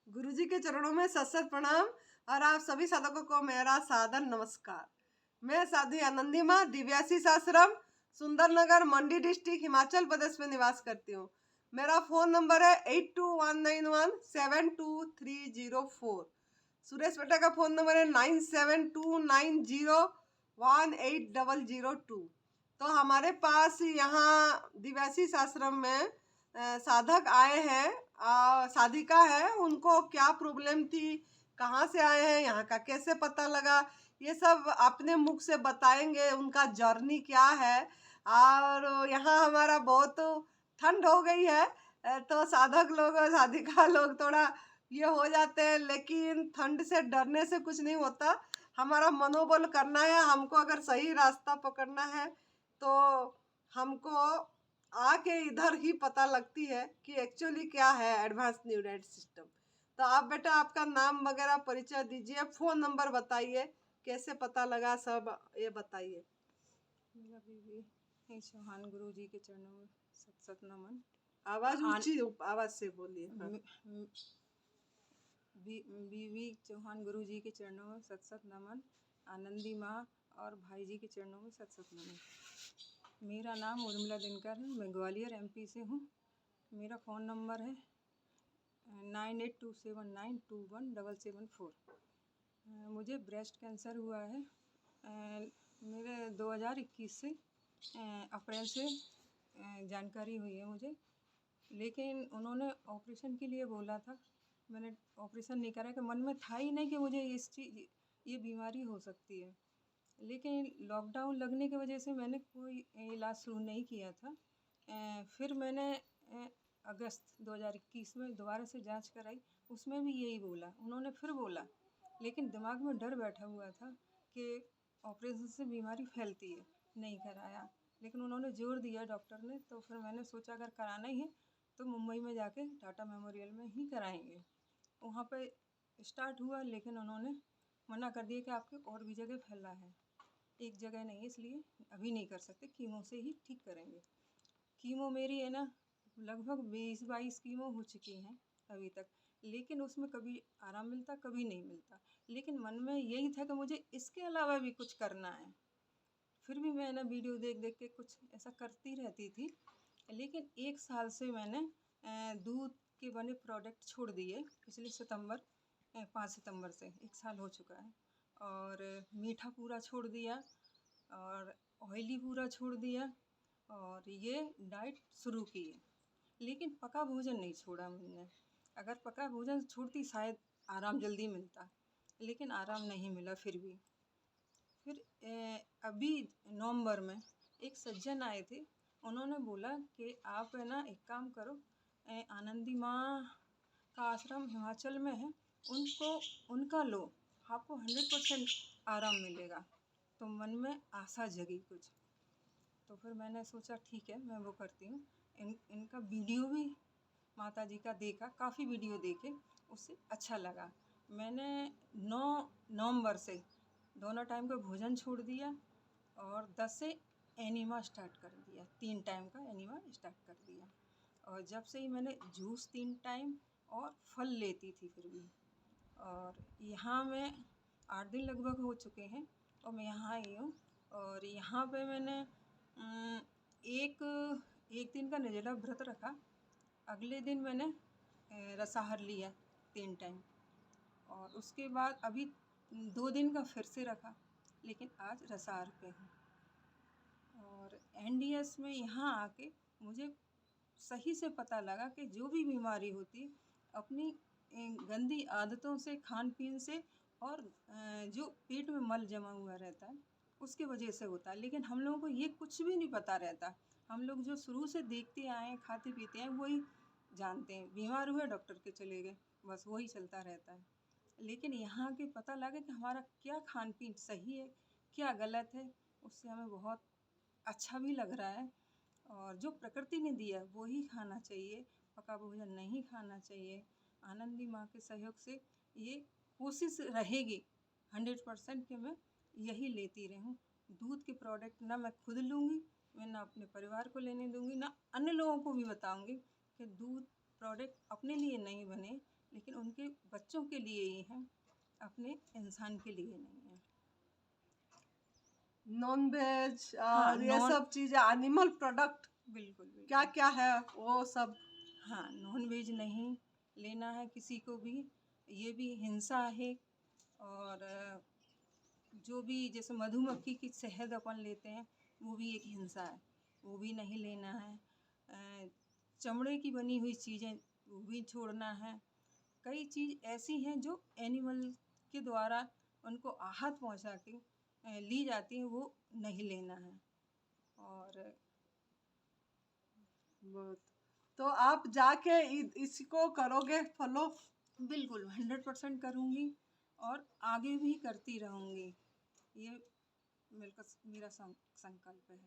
गुरुजी के चरणों में सत प्रणाम और आप सभी साधकों को मेरा सादर नमस्कार। मैं साध्वी आनंदी माँ दिव्याशीष आश्रम सुंदरनगर मंडी डिस्ट्रिक्ट हिमाचल प्रदेश में निवास करती हूँ। मेरा फ़ोन नंबर है 8219172304। सुरेश बेटा का फ़ोन नंबर है 9729018002। तो हमारे पास यहाँ दिव्याशीष आश्रम में साधक आए हैं, साधिका है, उनको क्या प्रॉब्लम थी, कहाँ से आए हैं, यहाँ का कैसे पता लगा, ये सब अपने मुख से बताएंगे। उनका जर्नी क्या है। और यहाँ हमारा बहुत ठंड हो गई है, तो साधक लोग और साधिका लोग थोड़ा ये हो जाते हैं, लेकिन ठंड से डरने से कुछ नहीं होता। हमारा मनोबल करना है, हमको अगर सही रास्ता पकड़ना है तो हमको आके इधर ही पता लगती है कि एक्चुअली क्या है एडवांस न्यूराइट सिस्टम। तो आप बेटा आपका नाम वगैरह परिचय दीजिए, फ़ोन नंबर बताइए, कैसे पता लगा, सब ये बताइए। मेरा बीवी है चौहान गुरु जी के चरणों में सत सत नमन। आवाज़ ऊंची आवाज़ से बोलिए। हाँ। बीवी चौहान गुरु जी के चरणों में सत सत नमन। आनंदी माँ और भाई जी के चरणों में सत सत नमन। मेरा नाम उर्मिला दिनकर है, मैं ग्वालियर एमपी से हूँ। मेरा फ़ोन नंबर है 9827921774। मुझे ब्रेस्ट कैंसर हुआ है मेरे 2021 से अप्रैल से जानकारी हुई है मुझे, लेकिन उन्होंने ऑपरेशन के लिए बोला था। मैंने ऑपरेशन नहीं करा, कि मन में था ही नहीं कि मुझे ये बीमारी हो सकती है। लेकिन लॉकडाउन लगने की वजह से मैंने कोई इलाज शुरू नहीं किया था। फिर मैंने अगस्त 2021 में दोबारा से जांच कराई, उसमें भी यही बोला। उन्होंने फिर बोला, लेकिन दिमाग में डर बैठा हुआ था कि ऑपरेशन से बीमारी फैलती है, नहीं कराया। लेकिन उन्होंने जोर दिया डॉक्टर ने, तो फिर मैंने सोचा अगर कराना ही है तो मुंबई में जाके टाटा मेमोरियल में ही कराएंगे। वहाँ पे स्टार्ट हुआ, लेकिन उन्होंने मना कर दिया कि आपके और भी जगह फैला है, एक जगह नहीं है, इसलिए अभी नहीं कर सकते, कीमो से ही ठीक करेंगे। कीमो मेरी है ना लगभग 20-22 कीमो हो चुकी हैं अभी तक, लेकिन उसमें कभी आराम मिलता, कभी नहीं मिलता। लेकिन मन में यही था कि मुझे इसके अलावा भी कुछ करना है। फिर भी मैं ना वीडियो देख देख के कुछ ऐसा करती रहती थी। लेकिन 1 साल से मैंने दूध के बने प्रोडक्ट छोड़ दिए। पिछले 5 सितंबर से 1 साल हो चुका है। और मीठा पूरा छोड़ दिया और ऑयली पूरा छोड़ दिया और ये डाइट शुरू की है। लेकिन पका भोजन नहीं छोड़ा मैंने। अगर पका भोजन छोड़ती शायद आराम जल्दी मिलता, लेकिन आराम नहीं मिला। फिर अभी नवंबर में एक सज्जन आए थे, उन्होंने बोला कि आप है ना एक काम करो, आनंदी माँ का आश्रम हिमाचल में है, उनका लो, आपको 100% आराम मिलेगा। तो मन में आशा जगी कुछ। तो फिर मैंने सोचा ठीक है, मैं वो करती हूँ। इनका वीडियो भी माता जी का देखा, काफ़ी वीडियो देखे, उससे अच्छा लगा। मैंने 9 नवंबर से दोनों टाइम का भोजन छोड़ दिया और 10 से एनिमा स्टार्ट कर दिया, 3 टाइम का एनिमा स्टार्ट कर दिया। और जब से ही मैंने जूस 3 टाइम और फल लेती थी फिर भी। और यहाँ मैं 8 दिन लगभग हो चुके हैं और मैं यहाँ आई हूँ। और यहाँ पे मैंने एक एक दिन का निर्जला व्रत रखा। अगले दिन मैंने रसाहार लिया 3 टाइम और उसके बाद अभी 2 दिन का फिर से रखा, लेकिन आज रसाहार पे हूँ। और एनडीएस में यहाँ आके मुझे सही से पता लगा कि जो भी बीमारी होती अपनी गंदी आदतों से, खान पीन से और जो पेट में मल जमा हुआ रहता है उसके वजह से होता है। लेकिन हम लोगों को ये कुछ भी नहीं पता रहता। हम लोग जो शुरू से देखते आए हैं, खाते पीते हैं, वही जानते हैं। बीमार हुए डॉक्टर के चले गए, बस वही चलता रहता है। लेकिन यहाँ के पता लगा कि हमारा क्या खान पीन सही है, क्या गलत है, उससे हमें बहुत अच्छा भी लग रहा है। और जो प्रकृति ने दिया है वो ही खाना चाहिए, पका भोजन नहीं खाना चाहिए। आनंदी माँ के सहयोग से ये कोशिश रहेगी 100% कि मैं यही लेती रहूं। दूध के प्रोडक्ट ना मैं खुद लूँगी, मैं ना अपने परिवार को लेने दूँगी, ना अन्य लोगों को भी बताऊँगी कि दूध प्रोडक्ट अपने लिए नहीं बने, लेकिन उनके बच्चों के लिए ही है, अपने इंसान के लिए नहीं है। नॉन वेज हाँ, और ये नॉन सब चीजें, एनिमल प्रोडक्ट बिल्कुल क्या बिल्कुल। क्या है वो सब। हाँ, नॉन वेज नहीं लेना है किसी को भी, ये भी हिंसा है। और जो भी जैसे मधुमक्खी की शहद अपन लेते हैं, वो भी एक हिंसा है, वो भी नहीं लेना है। चमड़े की बनी हुई चीज़ें वो भी छोड़ना है। कई चीज़ ऐसी हैं जो एनिमल के द्वारा उनको आहत पहुंचा के ली जाती हैं, वो नहीं लेना है। और बहुत। तो आप जाके इसको करोगे फॉलो? बिल्कुल 100% करूँगी और आगे भी करती रहूँगी। ये मेरा संकल्प है,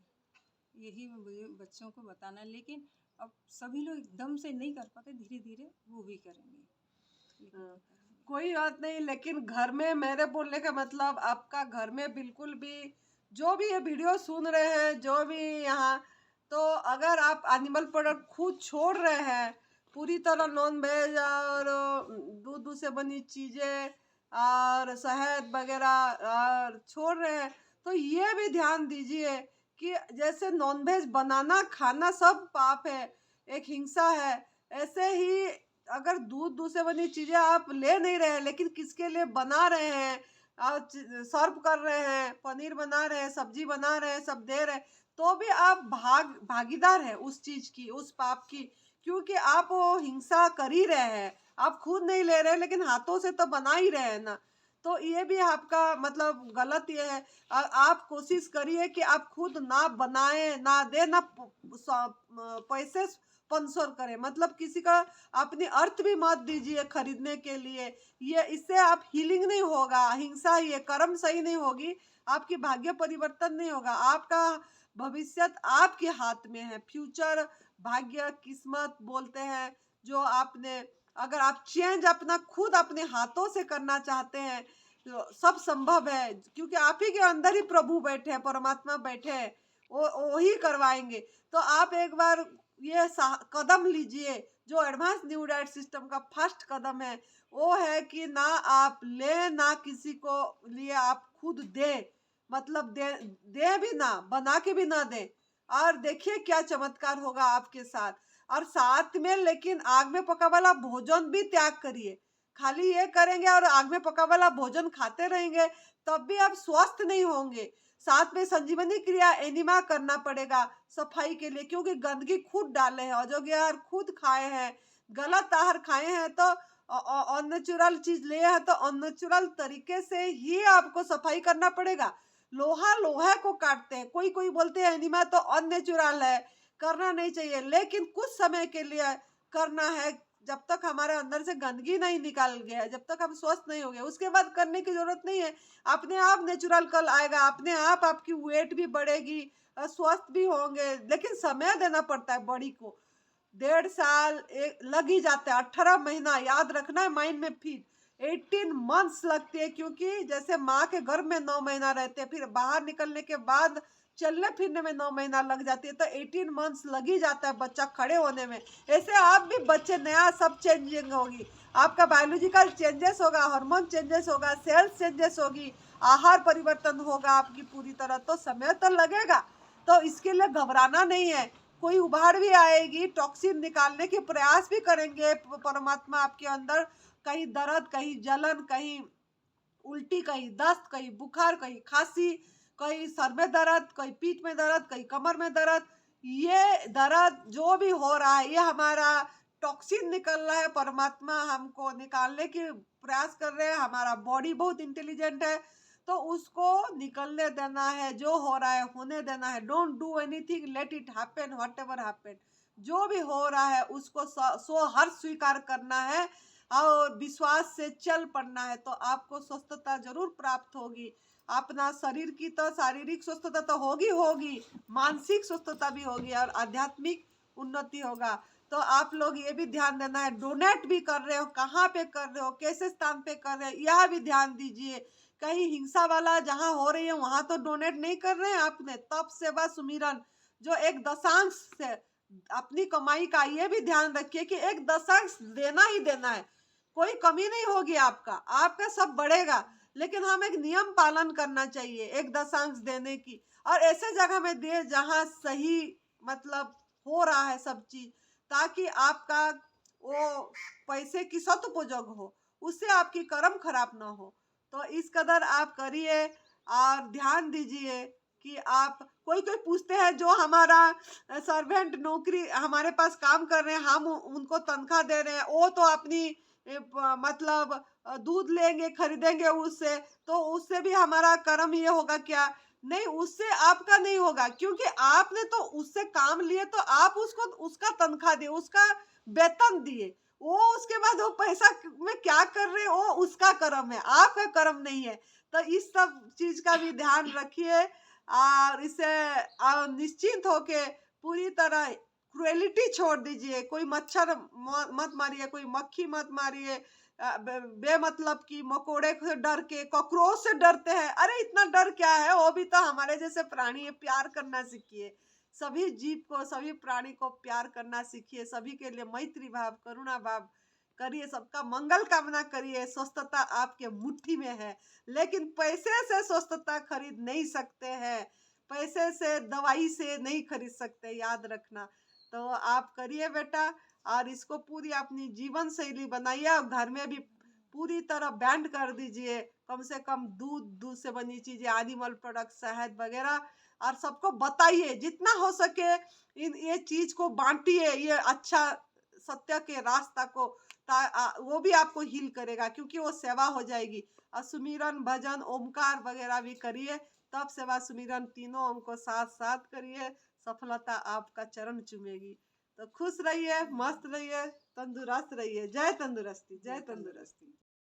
यही मुझे बच्चों को बताना है। लेकिन अब सभी लोग एकदम से नहीं कर पाते, धीरे धीरे वो भी करेंगे, लेकिन हाँ, करेंगे। कोई बात नहीं, लेकिन घर में, मेरे बोलने का मतलब आपका घर में बिल्कुल भी, जो भी ये वीडियो सुन रहे हैं, जो भी यहाँ, तो अगर आप एनिमल प्रोडक्ट खुद छोड़ रहे हैं, पूरी तरह नॉन वेज और दूध से बनी चीज़ें और शहद वगैरह और छोड़ रहे हैं, तो ये भी ध्यान दीजिए कि जैसे नॉन वेज बनाना खाना सब पाप है, एक हिंसा है, ऐसे ही अगर दूध से बनी चीजें आप ले नहीं रहे हैं, लेकिन किसके लिए बना रहे हैं और सर्व कर रहे हैं, पनीर बना रहे हैं, सब्जी बना रहे हैं, सब दे रहे हैं, तो भी आप भागीदार हैं उस चीज की, उस पाप की, क्योंकि आप वो हिंसा कर ही रहे हैं। आप खुद नहीं ले रहे, लेकिन हाथों से तो बना ही रहे हैं ना। तो ये भी आपका मतलब गलत ये है। आप कोशिश करिए कि आप खुद ना बनाए, ना दे, ना पैसे स्पॉन्सर करें, मतलब किसी का अपनी अर्थ भी मत दीजिए खरीदने के लिए। ये इससे आप हीलिंग नहीं होगा, हिंसा ही है, कर्म सही नहीं होगी, आपकी भाग्य परिवर्तन नहीं होगा। आपका भविष्य आपके हाथ में है, फ्यूचर, भाग्य, किस्मत बोलते हैं, जो आपने, अगर आप चेंज अपना खुद अपने हाथों से करना चाहते हैं तो सब संभव है, क्योंकि आप ही के अंदर ही प्रभु बैठे हैं, परमात्मा बैठे हैं, वो ही करवाएंगे। तो आप एक बार ये कदम लीजिए, जो एडवांस न्यू डाइट सिस्टम का फर्स्ट कदम है, वो है कि ना आप ले, ना किसी को लिए आप खुद दे, मतलब दे भी ना, बना के भी ना दे, और देखिए क्या चमत्कार होगा आपके साथ। और साथ में लेकिन आग में पका वाला भोजन भी त्याग करिए। खाली ये करेंगे और आग में पका वाला भोजन खाते रहेंगे, तब भी आप स्वस्थ नहीं होंगे। साथ में संजीवनी क्रिया एनिमा करना पड़ेगा सफाई के लिए, क्योंकि गंदगी खुद डाले हैं, अयोग्य आहार खुद खाए हैं, गलत आहार खाए हैं, तो अननेचुरल चीज लिए हैं, तो अननेचुरल तरीके से ही आपको सफाई करना पड़ेगा। लोहा लोहा को काटते हैं, कोई कोई बोलते हैं एनिमा तो अननेचुरल है, करना नहीं चाहिए, लेकिन कुछ समय के लिए करना है, जब तक हमारे अंदर से गंदगी नहीं निकाल गया है, जब तक हम स्वस्थ नहीं हो गए, उसके बाद करने की जरूरत नहीं है। अपने आप नेचुरल कल आएगा, अपने आप आपकी वेट भी बढ़ेगी, स्वस्थ भी होंगे, लेकिन समय देना पड़ता है बॉडी को। 1.5 साल एक लग ही जाता है, 18 महीना याद रखना है माइंड में, फिर 18 मंथ्स लगती है, क्योंकि जैसे माँ के गर्भ में 9 महीना रहते हैं, फिर बाहर निकलने के बाद चलने फिरने में 9 महीना लग जाती है, तो 18 मंथ्स लग ही जाता है बच्चा खड़े होने में। ऐसे आप भी बच्चे, नया सब चेंजिंग होगी, आपका बायोलॉजिकल चेंजेस होगा, हार्मोन चेंजेस होगा, सेल्स चेंजेस होगी, आहार परिवर्तन होगा आपकी पूरी तरह, तो समय तो लगेगा। तो इसके लिए घबराना नहीं है, कोई उबाड़ भी आएगी, टॉक्सिन निकालने के प्रयास भी करेंगे परमात्मा आपके अंदर, कहीं दर्द, कहीं जलन, कहीं उल्टी, कहीं दस्त, कहीं बुखार, कहीं खांसी, कहीं सर में दर्द, कहीं पीठ में दर्द, कहीं कमर में दर्द, ये दर्द जो भी हो रहा है, ये हमारा टॉक्सिन निकल रहा है, परमात्मा हमको निकालने के प्रयास कर रहे हैं। हमारा बॉडी बहुत इंटेलिजेंट है, तो उसको निकलने देना है, जो हो रहा है होने देना है। Don't do anything, let it happen, whatever happen, जो भी हो रहा है उसको सो हर स्वीकार करना है और विश्वास से चल पड़ना है, तो आपको स्वस्थता जरूर प्राप्त होगी। अपना शरीर की तो शारीरिक स्वस्थता तो होगी होगी, मानसिक स्वस्थता भी होगी और आध्यात्मिक उन्नति होगा। तो आप लोग ये भी ध्यान देना है, डोनेट भी कर रहे हो, कहाँ पे कर रहे हो, कैसे स्थान पे कर रहे हो, यह भी ध्यान दीजिए। कहीं हिंसा वाला जहाँ हो रही है वहां तो डोनेट नहीं कर रहे हैं आपने, तप सेवा सुमिरन जो एक दशांश से अपनी कमाई का, ये भी ध्यान रखिए कि एक दशक देना ही देना है। कोई कमी नहीं होगी, आपका सब बढ़ेगा। लेकिन हम एक नियम पालन करना चाहिए, एक दशांश देने की, और ऐसे जगह में दे जहाँ सही मतलब हो रहा है सब चीज, ताकि आपका वो पैसे की सदुपयोग हो, उससे आपकी कर्म खराब ना हो। तो इस कदर आप करिए और ध्यान दीजिए कि आप, कोई कोई पूछते हैं जो हमारा सर्वेंट नौकरी हमारे पास काम कर रहे हैं, हम उनको तनख्वाह दे रहे हैं, वो तो अपनी मतलब दूध लेंगे खरीदेंगे उससे, तो उससे भी हमारा कर्म ये होगा क्या? नहीं, उससे आपका नहीं होगा, क्योंकि आपने तो उससे काम लिए, तो आप उसको उसका तनख्वाह दिए, उसका वेतन दिए, वो उसके बाद वो पैसा में क्या कर रहे हो, वो उसका कर्म है, आपका कर्म नहीं है। तो इस सब चीज का भी ध्यान रखिए, और इसे निश्चिंत होके पूरी तरह क्रुएलिटी छोड़ दीजिए। कोई मच्छर मत मारिए, कोई मक्खी मत मारिए, बेमतलब की मकोड़े से डर के, कॉकरोच से डरते हैं, अरे इतना डर क्या है, वो भी तो हमारे जैसे प्राणी है। प्यार करना सीखिए, सभी जीव को, सभी प्राणी को प्यार करना सीखिए, सभी के लिए मैत्री भाव, करुणा भाव करिए, सबका मंगल कामना करिए। स्वस्थता आपके मुट्ठी में है, लेकिन पैसे से स्वस्थता खरीद नहीं सकते हैं, पैसे से दवाई से नहीं खरीद सकते, याद रखना। तो आप करिए बेटा, और इसको पूरी अपनी जीवन शैली बनाइए, और घर में भी पूरी तरह बैंड कर दीजिए, कम से कम दूध से बनी चीजें, एनिमल प्रोडक्ट, शहद वगैरह, और सबको बताइए जितना हो सके, ये चीज को बांटिए, ये अच्छा सत्य के रास्ता को, वो भी आपको हील करेगा, क्योंकि वो सेवा हो जाएगी। और सुमिरन, भजन, ओमकार वगैरह भी करिए, तब सेवा सुमिरन तीनों हमको साथ साथ करिए, सफलता आपका चरण चूमेगी। तो खुश रहिए, मस्त रहिए, तंदुरुस्त रहिए। जय तंदुरुस्ती, जय तंदुरुस्ती।